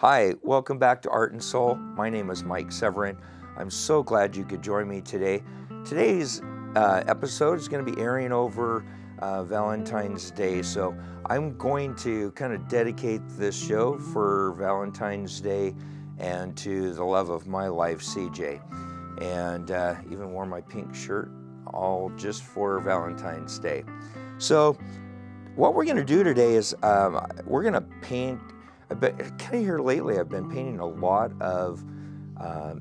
Hi, welcome back to Art and Soul. My name is Mike Severin. I'm so glad you could join me today. Today's episode is going to be airing over Valentine's Day, so I'm going to kind of dedicate this show for Valentine's Day and to the love of my life, CJ. And even wore my pink shirt, all just for Valentine's Day. So what we're going to do today is we're going to paint. Kind of here lately, I've been painting a lot of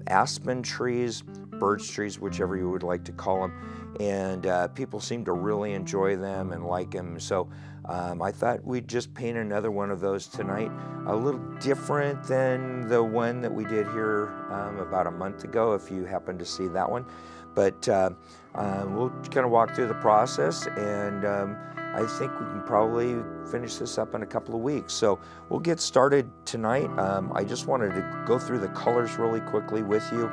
aspen trees, birch trees, whichever you would like to call them, and people seem to really enjoy them and like them. So I thought we'd just paint another one of those tonight, a little different than the one that we did here about a month ago, if you happen to see that one. But we'll kind of walk through the process, and I think we can probably finish this up in a couple of weeks. So we'll get started tonight. I just wanted to go through the colors really quickly with you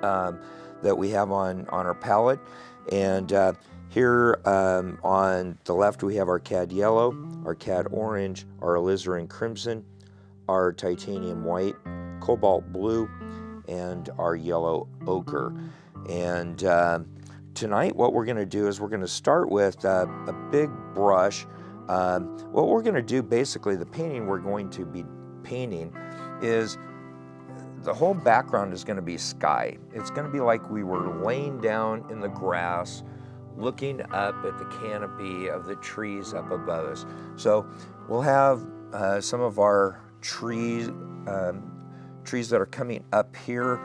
that we have on our palette. And here on the left, we have our cad yellow, our cad orange, our alizarin crimson, our titanium white, cobalt blue, and our yellow ochre. And tonight, what we're going to do is we're going to start with a big brush. What we're going to do, basically, the painting we're going to be painting is the whole background is going to be sky. It's going to be like we were laying down in the grass, looking up at the canopy of the trees up above us. So we'll have some of our trees that are coming up here,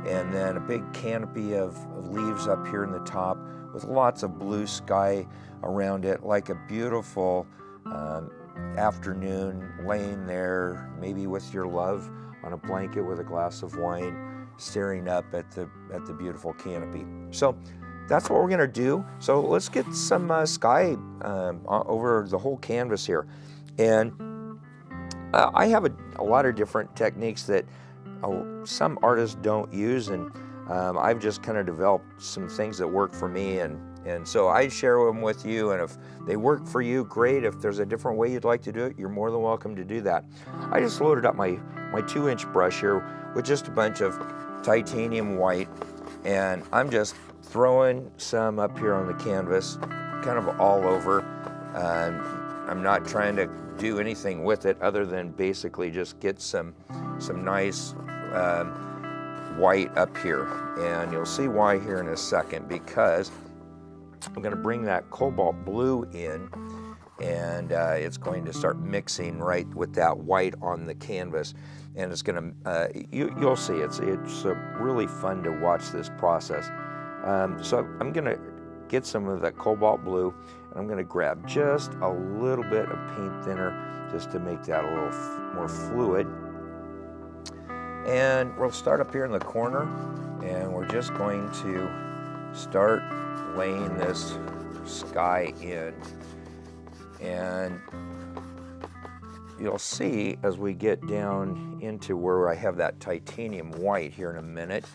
and then a big canopy of leaves up here in the top with lots of blue sky around it, like a beautiful afternoon laying there, maybe with your love on a blanket with a glass of wine, staring up at the beautiful canopy. So that's what we're gonna do. So let's get some sky over the whole canvas here. And I have a lot of different techniques that some artists don't use, and I've just kind of developed some things that work for me, and so I share them with you, and if they work for you, great. If there's a different way you'd like to do it, you're more than welcome to do that. I just loaded up my 2-inch brush here with just a bunch of titanium white, and I'm just throwing some up here on the canvas, kind of all over. I'm not trying to do anything with it other than basically just get some nice white up here, and you'll see why here in a second, because I'm going to bring that cobalt blue in, and it's going to start mixing right with that white on the canvas, and it's going to you'll see it's really fun to watch this process. So I'm going to get some of that cobalt blue, and I'm going to grab just a little bit of paint thinner just to make that a little more fluid. And we'll start up here in the corner, and we're just going to start laying this sky in. And you'll see as we get down into where I have that titanium white here in a minute,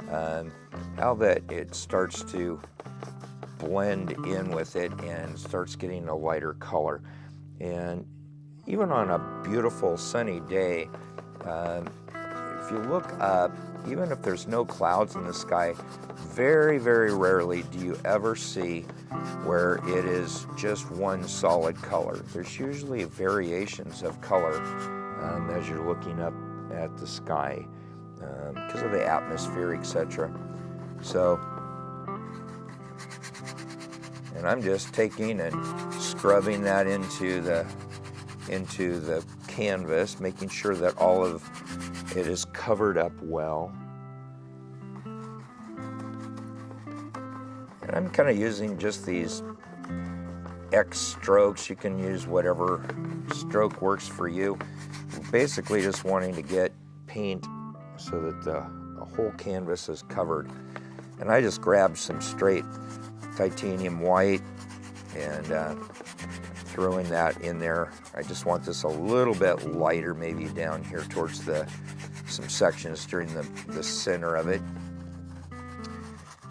how that it starts to blend in with it and starts getting a lighter color. And even on a beautiful sunny day, if you look up, even if there's no clouds in the sky, very, very rarely do you ever see where it is just one solid color. There's usually variations of color as you're looking up at the sky because of the atmosphere, etc. So, and I'm just taking and scrubbing that into the canvas, making sure that all of it is covered up well. And I'm kind of using just these X strokes. You can use whatever stroke works for you. Basically just wanting to get paint so that the whole canvas is covered. And I just grabbed some straight titanium white and throwing that in there. I just want this a little bit lighter, maybe down here towards some sections during the center of it.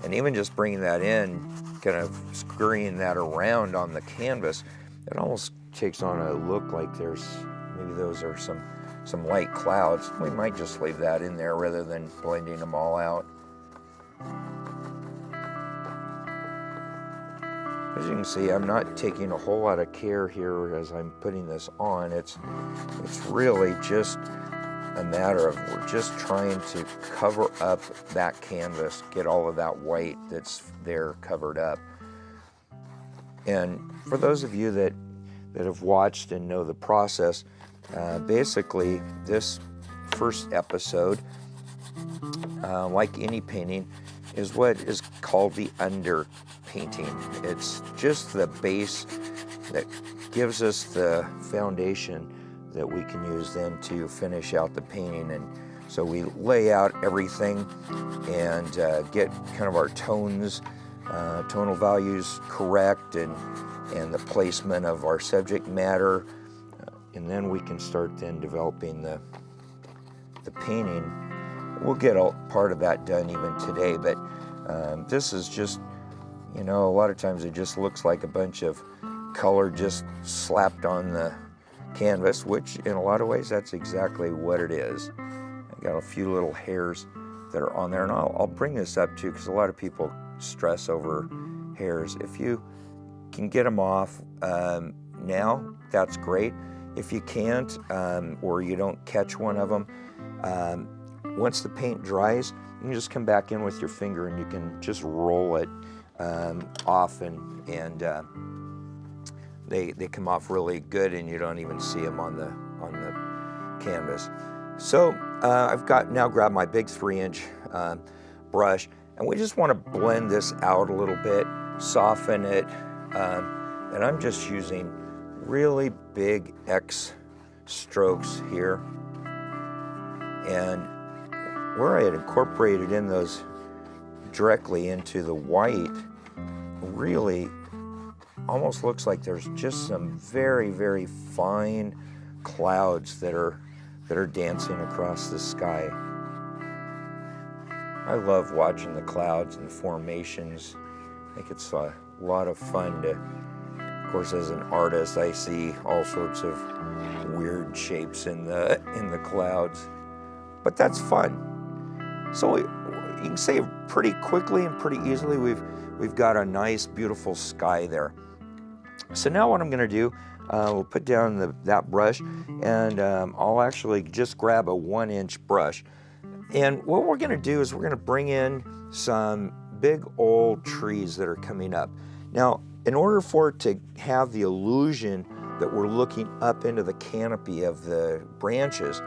And even just bringing that in, kind of scurrying that around on the canvas, it almost takes on a look like maybe those are some some light clouds. We might just leave that in there rather than blending them all out. As you can see, I'm not taking a whole lot of care here as I'm putting this on. It's really just a matter of we're just trying to cover up that canvas, get all of that white that's there covered up. And for those of you that have watched and know the process, basically this first episode, like any painting, is what is called the underpainting. It's just the base that gives us the foundation that we can use then to finish out the painting. And so we lay out everything and get kind of our tones, tonal values correct, and the placement of our subject matter, and then we can start then developing the painting. We'll get a part of that done even today, but this is just, you know, a lot of times it just looks like a bunch of color just slapped on the canvas, which in a lot of ways that's exactly what it is. I got a few little hairs that are on there, and I'll bring this up too, because a lot of people stress over hairs. If you can get them off now, that's great. If you can't, or you don't catch one of them, once the paint dries, you can just come back in with your finger and you can just roll it off, and they come off really good, and you don't even see them on the canvas. So I've now grabbed my big 3-inch brush, and we just want to blend this out a little bit, soften it, and I'm just using really big X strokes here. And where I had incorporated in those directly into the white, really almost looks like there's just some very, very fine clouds that are dancing across the sky. I love watching the clouds and the formations. I think it's a lot of fun to, of course, as an artist, I see all sorts of weird shapes in the clouds, but that's fun. So you can say pretty quickly and pretty easily we've got a nice, beautiful sky there. So now what I'm going to do, we'll put down that brush, and I'll actually just grab a 1-inch brush. And what we're going to do is we're going to bring in some big old trees that are coming up. Now, in order for it to have the illusion that we're looking up into the canopy of the branches,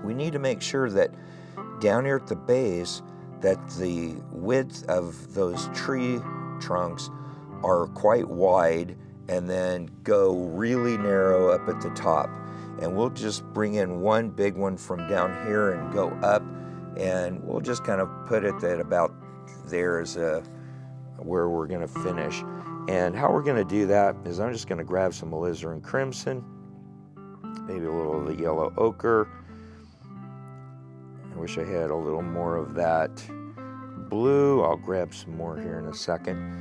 we need to make sure that down here at the base, that the width of those tree trunks are quite wide and then go really narrow up at the top. And we'll just bring in one big one from down here and go up, and we'll just kind of put it at about there as where we're going to finish. And how we're going to do that is I'm just going to grab some alizarin crimson, maybe a little of the yellow ochre. I wish I had a little more of that blue. I'll grab some more here in a second.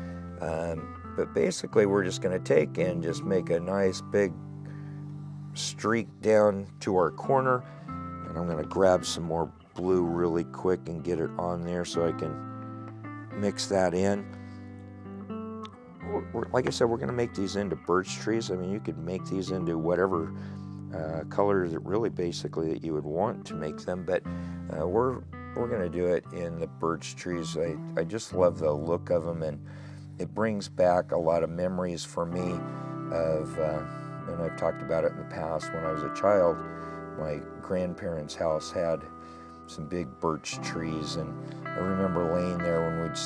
But basically we're just going to take and just make a nice big streak down to our corner. And I'm going to grab some more blue really quick and get it on there so I can mix that in. Like I said, we're going to make these into birch trees. I mean, you could make these into whatever color that really basically that you would want to make them, but we're going to do it in the birch trees. I just love the look of them, and it brings back a lot of memories for me of, and I've talked about it in the past, when I was a child, my grandparents' house had some big birch trees, and I remember laying there when we'd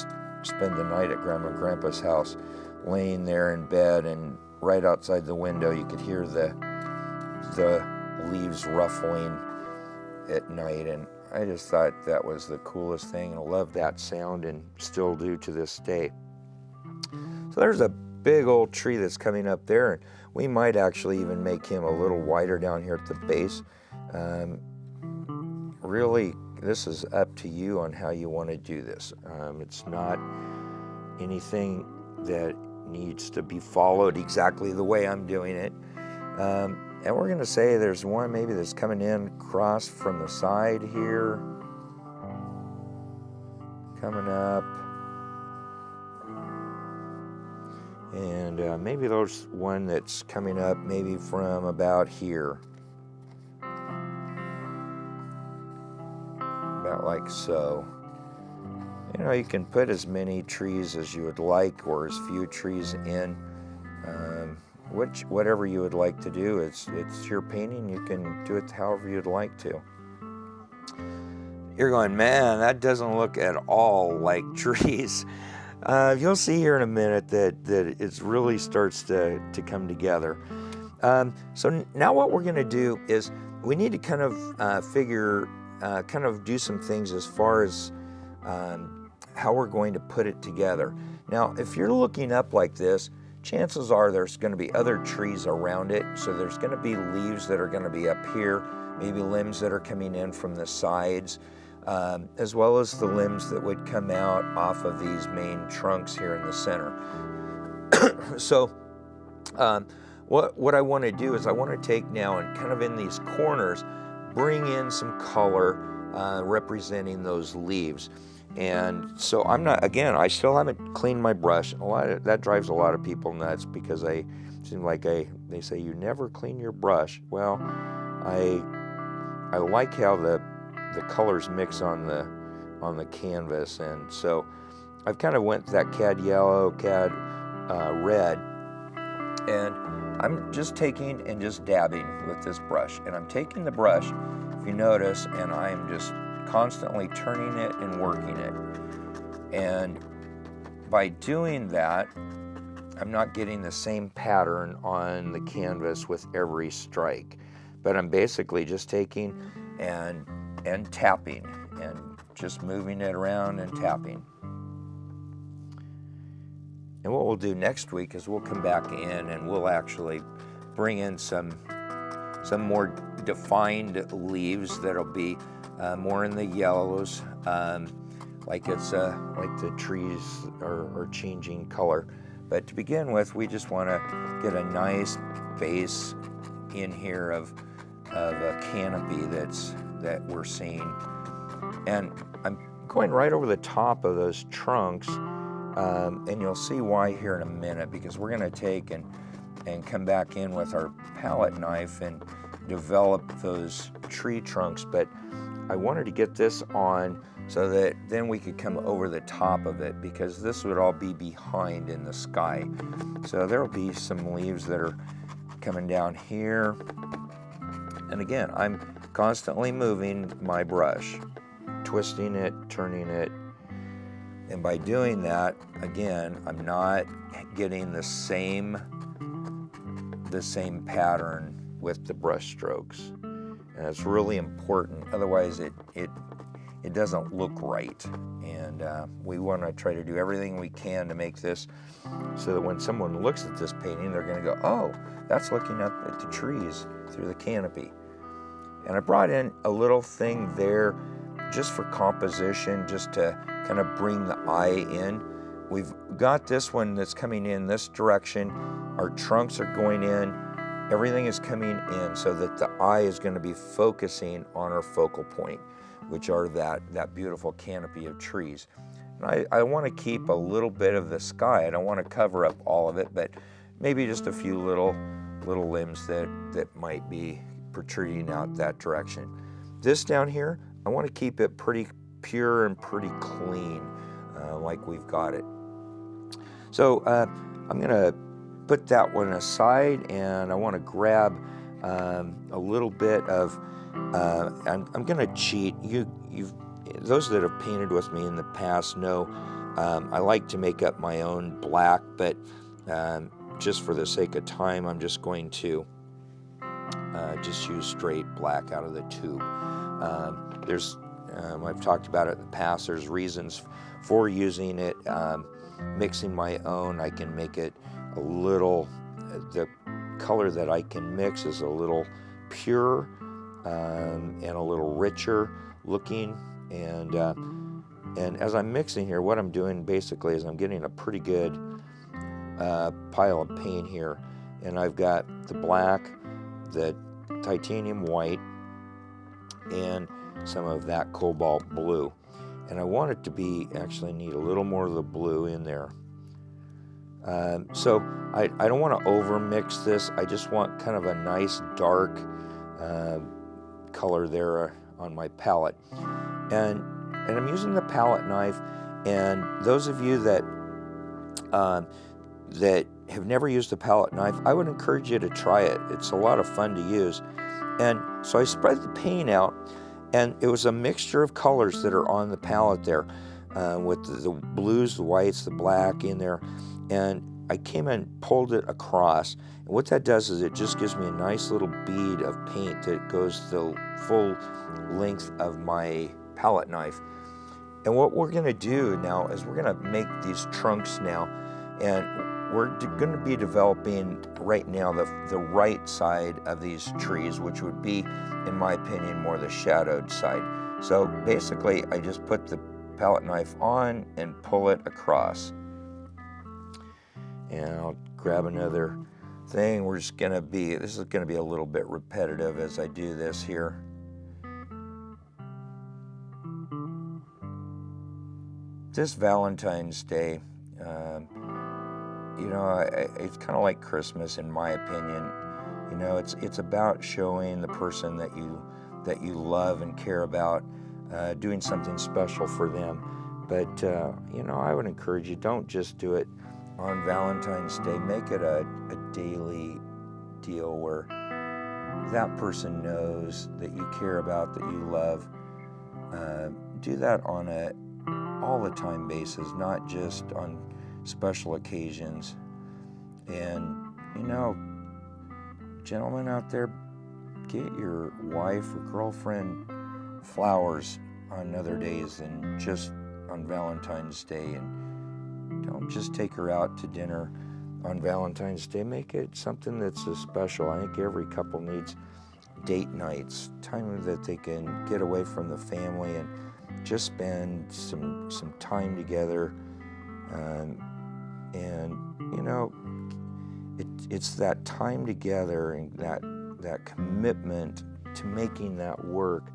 spend the night at Grandma and Grandpa's house, laying there in bed, and right outside the window you could hear the leaves ruffling at night, and I just thought that was the coolest thing, and I love that sound and still do to this day. So there's a big old tree that's coming up there, and we might actually even make him a little wider down here at the base. Really, this is up to you on how you want to do this. It's not anything that needs to be followed exactly the way I'm doing it. And we're going to say there's one maybe that's coming in across from the side here, coming up. And maybe there's one that's coming up maybe from about here. About like so. You know, you can put as many trees as you would like, or as few trees in. Whatever you would like to do. It's your painting. You can do it however you'd like to. You're going, man, that doesn't look at all like trees. You'll see here in a minute that it really starts to come together. So now what we're going to do is we need to kind of do some things as far as how we're going to put it together. Now, if you're looking up like this, chances are there's going to be other trees around it. So there's going to be leaves that are going to be up here, maybe limbs that are coming in from the sides, as well as the limbs that would come out off of these main trunks here in the center. So what I want to do is I want to take now and kind of in these corners, bring in some color representing those leaves. And so I still haven't cleaned my brush. That drives a lot of people nuts because they say you never clean your brush. Well, I like how the colors mix on the canvas, and so I've kind of went that cad yellow, cad red, and I'm just taking and just dabbing with this brush. And I'm taking the brush, if you notice, and I'm just constantly turning it and working it. And by doing that, I'm not getting the same pattern on the canvas with every strike, but I'm basically just taking and tapping and just moving it around and tapping. And what we'll do next week is we'll come back in and we'll actually bring in some more defined leaves that'll be more in the yellows, like the trees are changing color. But to begin with, we just want to get a nice base in here of a canopy that we're seeing. And I'm going right over the top of those trunks, and you'll see why here in a minute, because we're going to take and come back in with our palette knife and develop those tree trunks. But I wanted to get this on so that then we could come over the top of it, because this would all be behind in the sky. So there will be some leaves that are coming down here. And again, I'm constantly moving my brush, twisting it, turning it. And by doing that, again, I'm not getting the same pattern with the brush strokes. And it's really important. Otherwise, it doesn't look right. And we want to try to do everything we can to make this so that when someone looks at this painting, they're going to go, oh, that's looking up at the trees through the canopy. And I brought in a little thing there just for composition, just to kind of bring the eye in. We've got this one that's coming in this direction. Our trunks are going in. Everything is coming in so that the eye is going to be focusing on our focal point, which are that beautiful canopy of trees. And I want to keep a little bit of the sky. I don't want to cover up all of it, but maybe just a few little limbs that might be protruding out that direction. This down here, I want to keep it pretty pure and pretty clean, like we've got it. So I'm going to put that one aside, and I want to grab a little bit of, I'm going to cheat. Those that have painted with me in the past know I like to make up my own black, but just for the sake of time, I'm just going to just use straight black out of the tube. I've talked about it in the past, there's reasons for using it. Mixing my own, I can make it a little, the color that I can mix is a little pure and a little richer looking. And as I'm mixing here, what I'm doing basically is I'm getting a pretty good pile of paint here. And I've got the black, the titanium white and some of that cobalt blue. And I want it to be, actually need a little more of the blue in there. So I don't want to over mix this. I just want kind of a nice dark color there on my palette. And I'm using the palette knife, and those of you that that have never used a palette knife, I would encourage you to try it. It's a lot of fun to use. And so I spread the paint out, and it was a mixture of colors that are on the palette there, with the blues, the whites, the black in there. And I came and pulled it across. And what that does is it just gives me a nice little bead of paint that goes the full length of my palette knife. And what we're going to do now is we're going to make these trunks now, and we're going to be developing right now the right side of these trees, which would be, in my opinion, more the shadowed side. So basically, I just put the palette knife on and pull it across. And I'll grab another thing. This is going to be a little bit repetitive as I do this here. This Valentine's Day, it's kind of like Christmas in my opinion. It's about showing the person that you love and care about, doing something special for them. But I would encourage you, don't just do it on Valentine's Day. Make it a daily deal where that person knows that you care about, that you love. Do that on a all the time basis, not just on special occasions. And gentlemen out there, get your wife or girlfriend flowers on other days than just on Valentine's Day. And don't just take her out to dinner on Valentine's Day. Make it something that's special. I think every couple needs date nights, time that they can get away from the family and just spend some time together. It's that time together and that commitment to making that work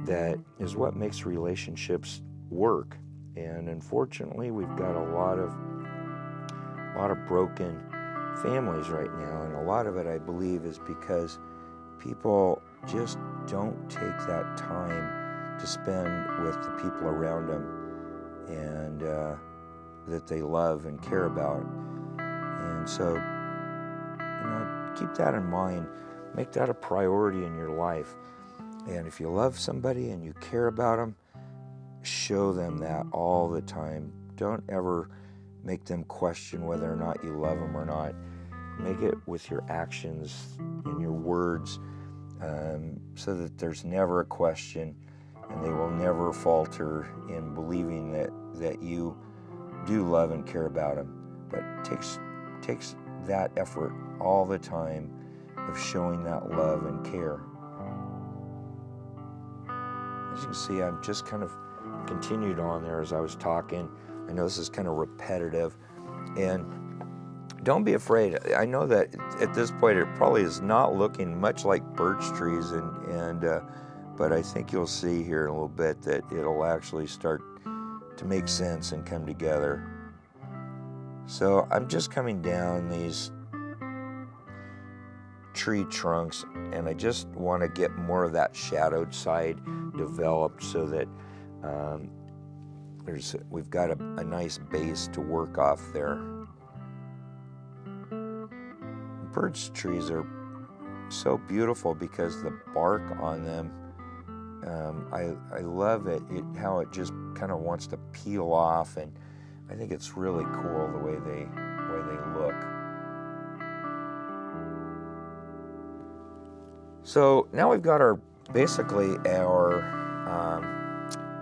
that is what makes relationships work. And unfortunately, we've got a lot of broken families right now, and a lot of it, I believe, is because people just don't take that time to spend with the people around them and that they love and care about. And so, keep that in mind. Make that a priority in your life. And if you love somebody and you care about them, show them that all the time. Don't ever make them question whether or not you love them or not. Make it with your actions and your words, so that there's never a question, and they will never falter in believing that you do love and care about them. But it takes that effort all the time of showing that love and care. As you can see, I've just kind of continued on there as I was talking. I know this is kind of repetitive, and don't be afraid. I know that at this point it probably is not looking much like birch trees, but I think you'll see here in a little bit that it'll actually start to make sense and come together. So I'm just coming down these tree trunks, and I just want to get more of that shadowed side developed so that we've got a nice base to work off there. Birch trees are so beautiful because the bark on them, I love it, how it just kind of wants to peel off, and I think it's really cool the way they look. So now we've got our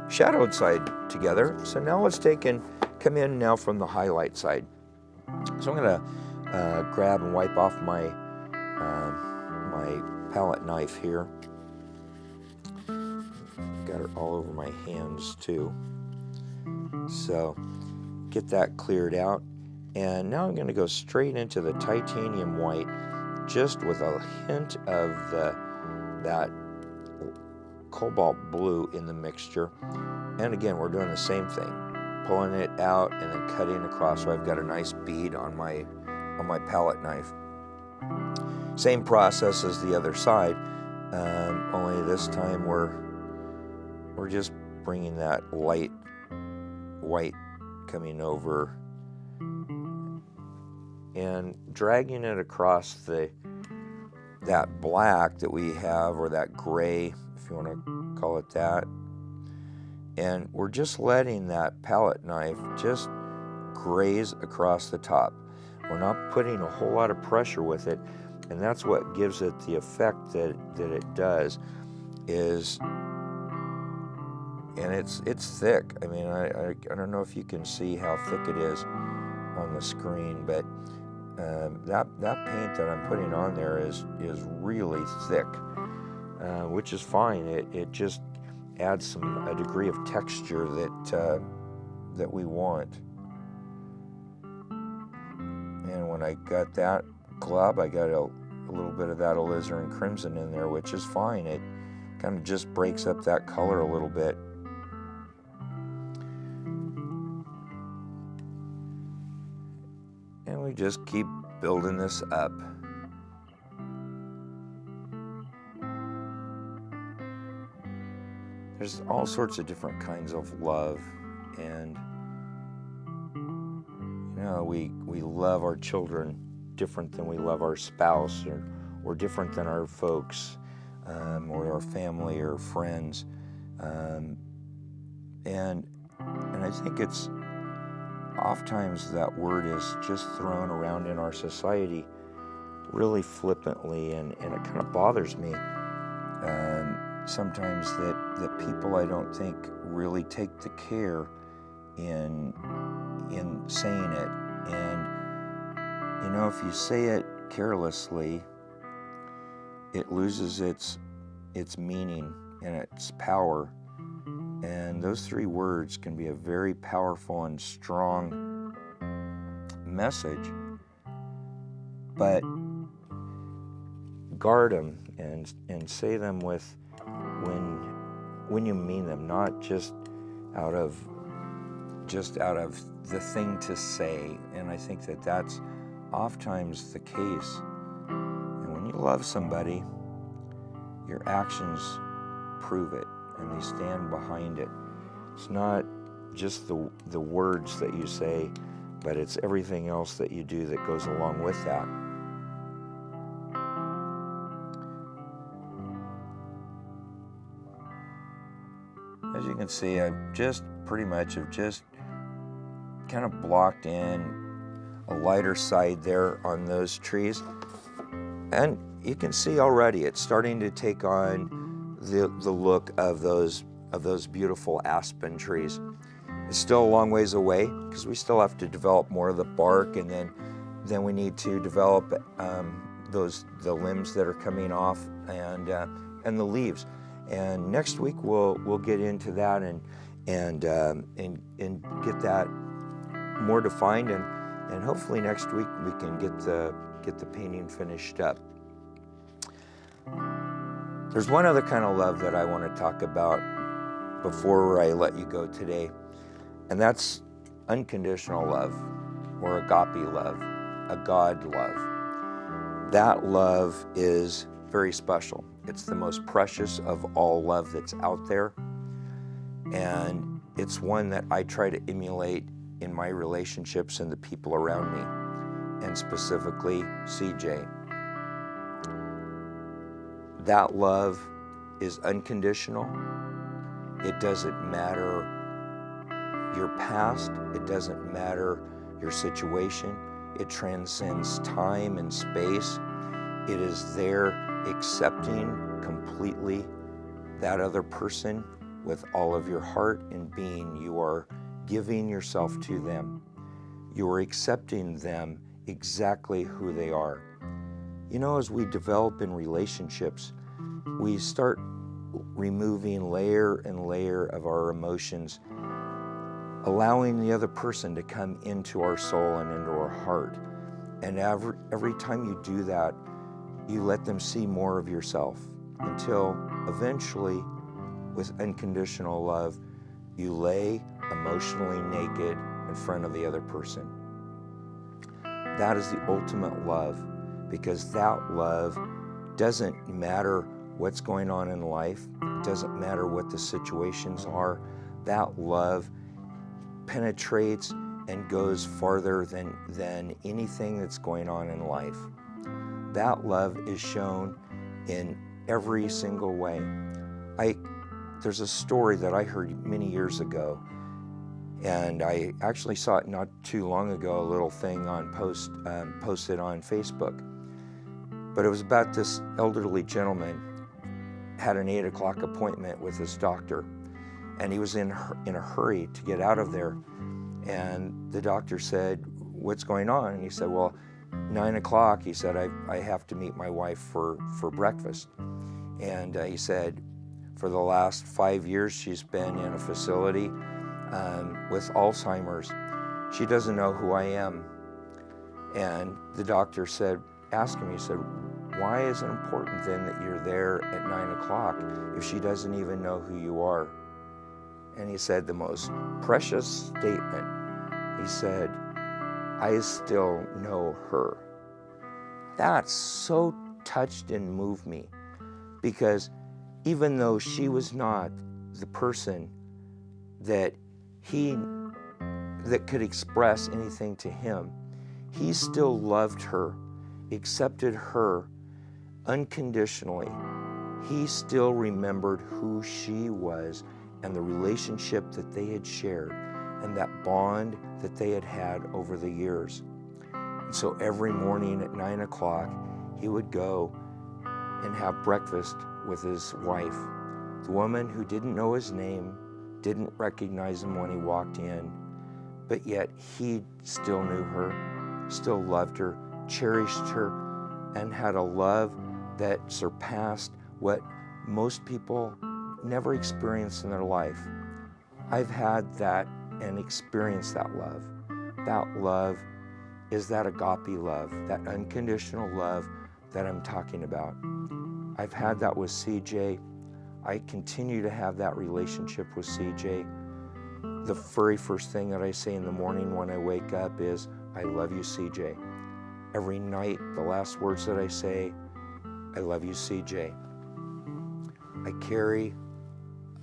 shadowed side together. So now let's come in now from the highlight side. So I'm going to grab and wipe off my palette knife here. Got it all over my hands too. So get that cleared out. And now I'm going to go straight into the titanium white, just with a hint of that cobalt blue in the mixture. And again, we're doing the same thing, pulling it out and then cutting across, so I've got a nice bead on my palette knife. Same process as the other side, only this time we're just bringing that light white coming over and dragging it across that black that we have, or that gray, if you want to call it that. And we're just letting that palette knife just graze across the top. We're not putting a whole lot of pressure with it, and that's what gives it the effect that it does. And it's thick. I mean, I don't know if you can see how thick it is on the screen, but that paint that I'm putting on there is really thick, which is fine. It just adds a degree of texture that we want. And when I got that glob, I got a little bit of that alizarin crimson in there, which is fine. It kind of just breaks up that color a little bit. And we just keep building this up. There's all sorts of different kinds of love, and we love our children different than we love our spouse, or different than our folks, or our family or friends, and I think it's oftentimes that word is just thrown around in our society really flippantly, and it kind of bothers me sometimes that people, I don't think, really take the care in saying it. And if you say it carelessly, it loses its meaning and its power. And those three words can be a very powerful and strong message, but guard them and say them with when you mean them, not just out of the thing to say. And I think that's oftentimes the case. And when you love somebody, your actions prove it, and they stand behind it. It's not just the words that you say, but it's everything else that you do that goes along with that. As you can see, I just pretty much have just kind of blocked in a lighter side there on those trees. And you can see already it's starting to take on the look of those beautiful aspen trees. It's still a long ways away because we still have to develop more of the bark, and then we need to develop the limbs that are coming off, and the leaves. And next week we'll get into that and get that more defined, and hopefully next week we can get the painting finished up. There's one other kind of love that I want to talk about before I let you go today, and that's unconditional love, or agape love, a God love. That love is very special. It's the most precious of all love that's out there, and it's one that I try to emulate in my relationships and the people around me, and specifically CJ. That love is unconditional. It doesn't matter your past. It doesn't matter your situation. It transcends time and space. It is there accepting completely that other person with all of your heart and being. You are giving yourself to them. You are accepting them exactly who they are. As we develop in relationships, we start removing layer and layer of our emotions, allowing the other person to come into our soul and into our heart. And every time you do that, you let them see more of yourself until eventually, with unconditional love, you lay emotionally naked in front of the other person. That is the ultimate love, because that love doesn't matter what's going on in life. It doesn't matter what the situations are. That love penetrates and goes farther than anything that's going on in life. That love is shown in every single way. There's a story that I heard many years ago, and I actually saw it not too long ago, a little thing posted on Facebook. But it was about this elderly gentleman had an 8 o'clock appointment with his doctor, and he was in a hurry to get out of there. And the doctor said, "What's going on?" And he said, "Well, 9 o'clock, he said, I have to meet my wife for breakfast." And he said, for the last 5 years, she's been in a facility with Alzheimer's. She doesn't know who I am. And the doctor said, asked him, he said, "Why is it important then that you're there at 9 o'clock if she doesn't even know who you are?" And he said the most precious statement. He said, "I still know her." That so touched and moved me, because even though she was not the person that could express anything to him, he still loved her, accepted her unconditionally. He still remembered who she was and the relationship that they had shared and that bond that they had had over the years. And so every morning at 9 o'clock, he would go and have breakfast with his wife, the woman who didn't know his name, didn't recognize him when he walked in, but yet he still knew her, still loved her, cherished her, and had a love that surpassed what most people never experienced in their life. I've had that and experienced that love. That love is that agape love, that unconditional love that I'm talking about. I've had that with CJ. I continue to have that relationship with CJ. The very first thing that I say in the morning when I wake up is, "I love you, CJ." Every night, the last words that I say, "I love you, CJ." I carry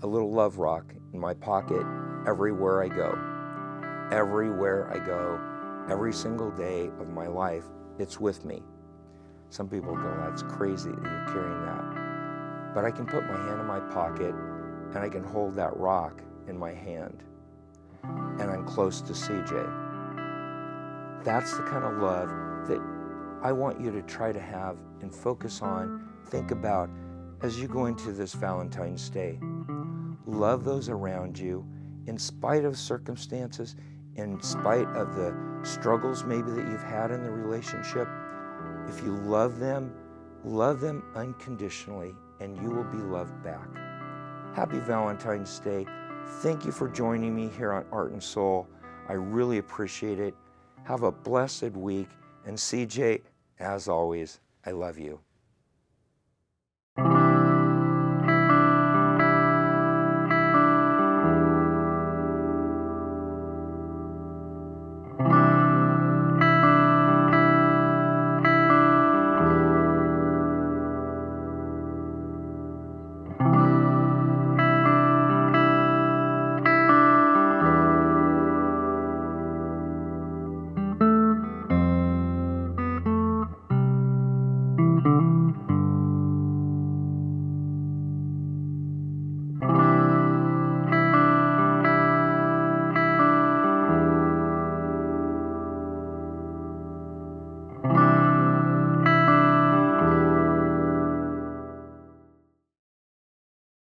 a little love rock in my pocket everywhere I go. Everywhere I go, every single day of my life, it's with me. Some people go, "That's crazy that you're carrying that." But I can put my hand in my pocket and I can hold that rock in my hand. And I'm close to CJ. That's the kind of love that I want you to try to have and focus on, think about as you go into this Valentine's Day. Love those around you in spite of circumstances, in spite of the struggles maybe that you've had in the relationship. If you love them unconditionally, and you will be loved back. Happy Valentine's Day. Thank you for joining me here on Art and Soul. I really appreciate it. Have a blessed week. And CJ, as always, I love you.